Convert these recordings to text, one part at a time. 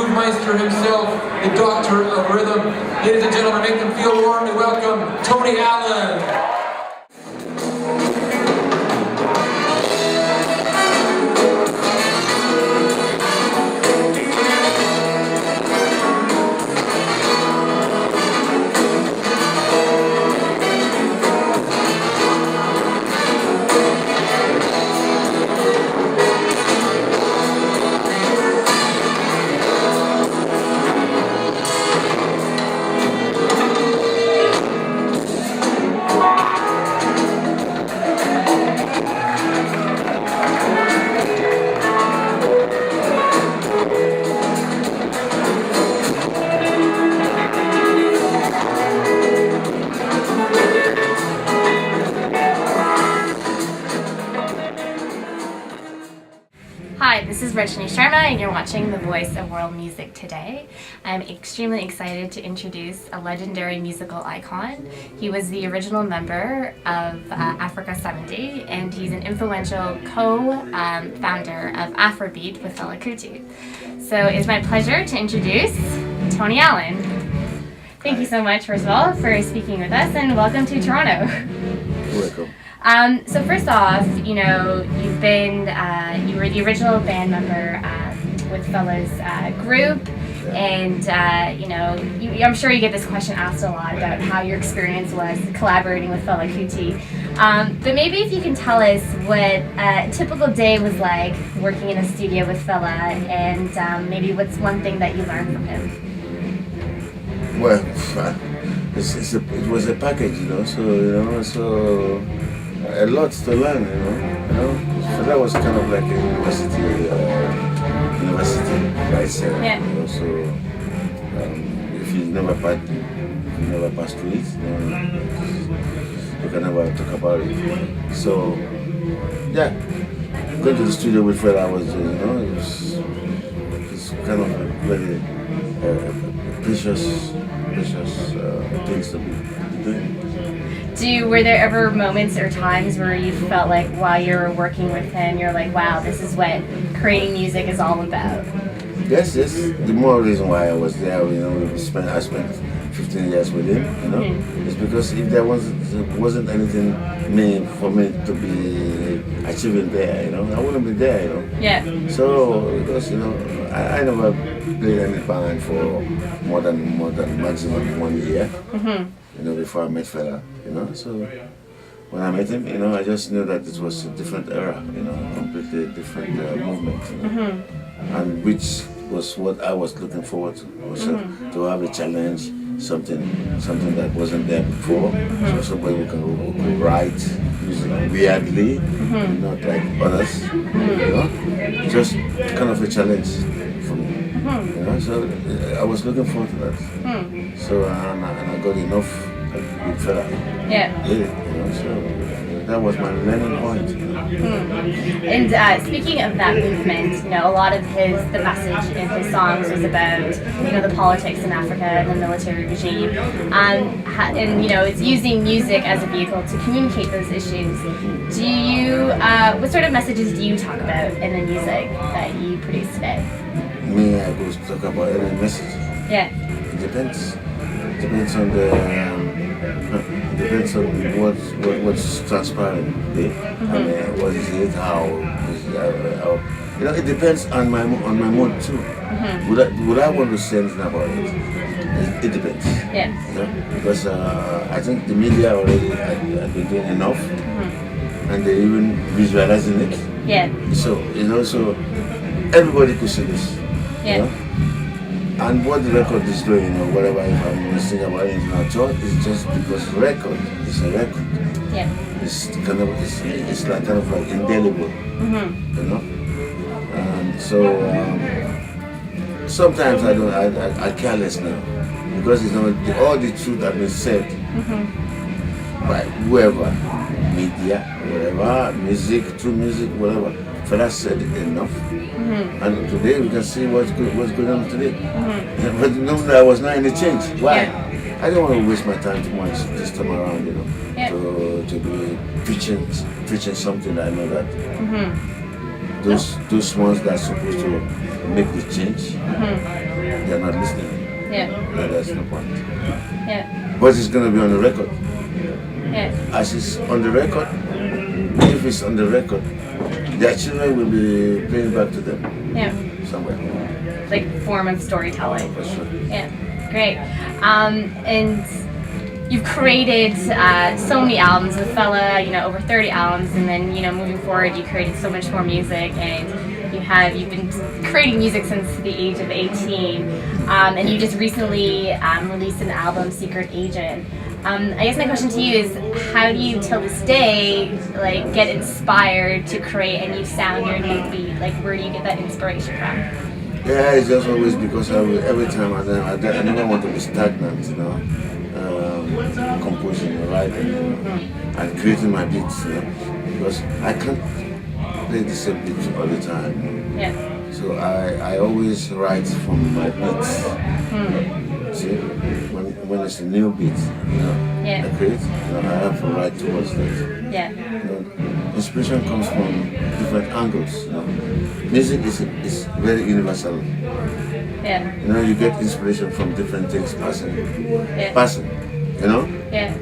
groove maestro himself, the doctor of rhythm. Ladies and gentlemen, make them feel warm and welcome Tony Allen. Hi, this is Rajni Sharma and you're watching The Voice of World Music Today. I'm extremely excited to introduce a legendary musical icon. He was the original member of Africa 70 and he's an influential co-founder of Afrobeat with Fela Kuti. So it's my pleasure to introduce Tony Allen. Thank you so much, first of all, for speaking with us and welcome to Toronto. You're welcome. So first off, you know, you've been, you were the original band member with Fela's group, and you know, I'm sure you get this question asked a lot about how your experience was collaborating with Fela Kuti. But maybe if you can tell us what a typical day was like working in a studio with Fela, and maybe what's one thing that you learned from him? Well, it was a package, you know. So a lot to learn, you know. So that was kind of like a university by itself. Yeah. You know, so if you never pass through it, you can never talk about it. So yeah, going to the studio with Fela was, you know, it's kind of a very precious things to be doing. Were there ever moments or times where you felt like while you were working with him, you're like, wow, this is what creating music is all about? Yes. The more reason why I was there, you know, I spent 15 years with him, you know. Mm-hmm. It's because if there wasn't anything for me to be achieving there, you know, I wouldn't be there, you know. Yeah. So because, you know, I never played any band for more than maximum 1 year. Mm-hmm. You know, before I met Fela, you know. So when I met him, you know, I just knew that it was a different era, you know, completely different movement, you know? Mm-hmm. And which was what I was looking forward to, also to have a challenge, something that wasn't there before. So somebody who can write music weirdly, not like others, you know, just kind of a challenge for me. You know, so I was looking forward to that. So and I got enough with Fela. Yeah. You know, so that was my learning point. And speaking of that movement, you know, a lot of the message in his songs was about, you know, the politics in Africa and the military regime, and you know, it's using music as a vehicle to communicate those issues. Do you, what sort of messages do you talk about in the music that you produce today? Me, I go to talk about any message. Yeah. It depends. Depends on what's transpiring. And what is it? How you know? It depends on my mood too. Would I want to say anything about it? It depends. Yeah. You know? Because I think the media already have been doing enough, and they're even visualizing it. Yeah. So you know, so everybody could see this. Yeah. You know? And what the record is doing, you know, whatever, if I'm listening about anything at all, it's just because record is a record. Yeah. It's kind of, it's like kind of like indelible, you know. And so sometimes I care less now because it's not all the truth that been said by whoever, media, whatever, music, through music, whatever. Fela said it enough. And today we can see what's going on today. But no, there was not any change. Why? Yeah. I don't want to waste my time too much this time around, you know, Yeah. to be preaching something that I know that those ones that are supposed to make the change, there's no point. Yeah. But it's gonna be on the record. Yeah. As it's on the record, if it's on the record, their children will be playing back to them Yeah. somewhere. Like form of storytelling. That's right. Yeah. Great. And you've created so many albums with Fela, over 30 albums, and then, moving forward, you created so much more music, and you've been creating music since the age of 18, and you just recently released an album, Secret Agent. I guess my question to you is, how do you, till this day, like, get inspired to create a new sound or a new beat? Like, where do you get that inspiration from? Yeah, it's just always because every time I never want to be stagnant, composing, writing, and creating my beats, because I can't play the same beat all the time. Yeah. So I always write from my beats. See, when it's a new beat, Yeah. I create, I have to write towards that. Yeah. Inspiration comes from different angles. Music is very universal. Yeah. You get inspiration from different things passing. Yeah.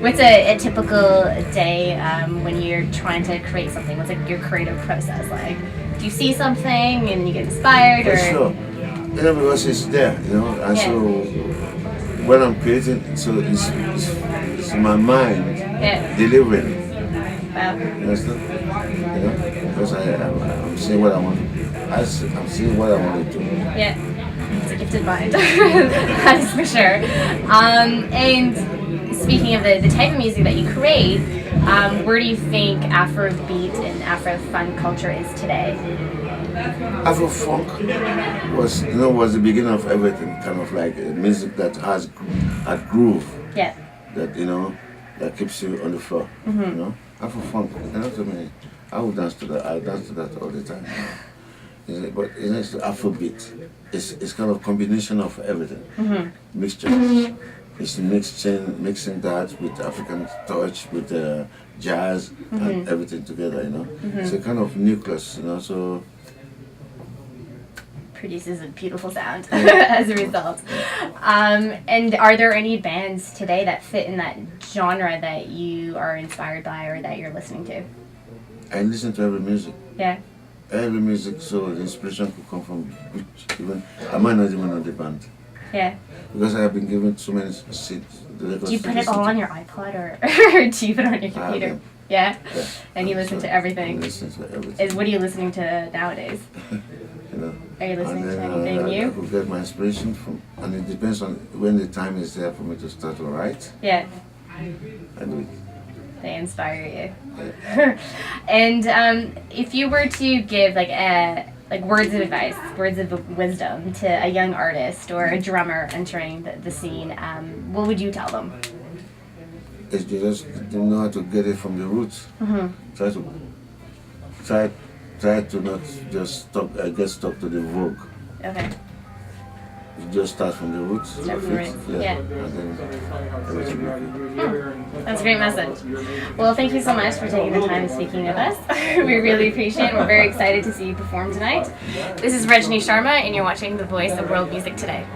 What's a typical day when you're trying to create something? What's like your creative process like? Do you see something and you get inspired, or? For sure. Because it's there, and so when I'm creating, so it's my mind delivering. Wow. You understand? Because I'm seeing what I want. I'm seeing what I want to do. Yeah. It's a gifted mind. That is for sure. And speaking of the type of music that you create, where do you think Afrobeat and Afro-funk culture is today? Afro-funk was the beginning of everything, kind of like music that has a groove. Yeah. That that keeps you on the floor. Afro-funk, to me, I would dance to that. I dance to that all the time. But it's the Afrobeat. It's kind of combination of everything. Mixture. It's mixing that with African touch, with jazz and everything together. It's a kind of nucleus. So produces a beautiful sound as a result. And are there any bands today that fit in that genre that you are inspired by or that you're listening to? I listen to every music. Yeah. Every music, so the inspiration could come from even I might not even know the band. Yeah. Because I have been given so many seats. Do you put it all on your iPod or do you put it on your computer? Yeah. And you listen to everything. Listen to everything. What are you listening to nowadays? Are you listening to anything new? I could get my inspiration from, and it depends on when the time is there for me to start to write. Yeah. I do it. They inspire you. And if you were to give like words of advice, words of wisdom to a young artist or a drummer entering the scene, what would you tell them? It's just know how to get it from the roots. Try to not just get stuck to the vogue. Okay. You just start from the roots. Start from the roots. Yeah. And then everything will be okay. That's a great message. Well, thank you so much for taking the time speaking with us. We really appreciate it. We're very excited to see you perform tonight. This is Rajni Sharma, and you're watching The Voice of World Music Today.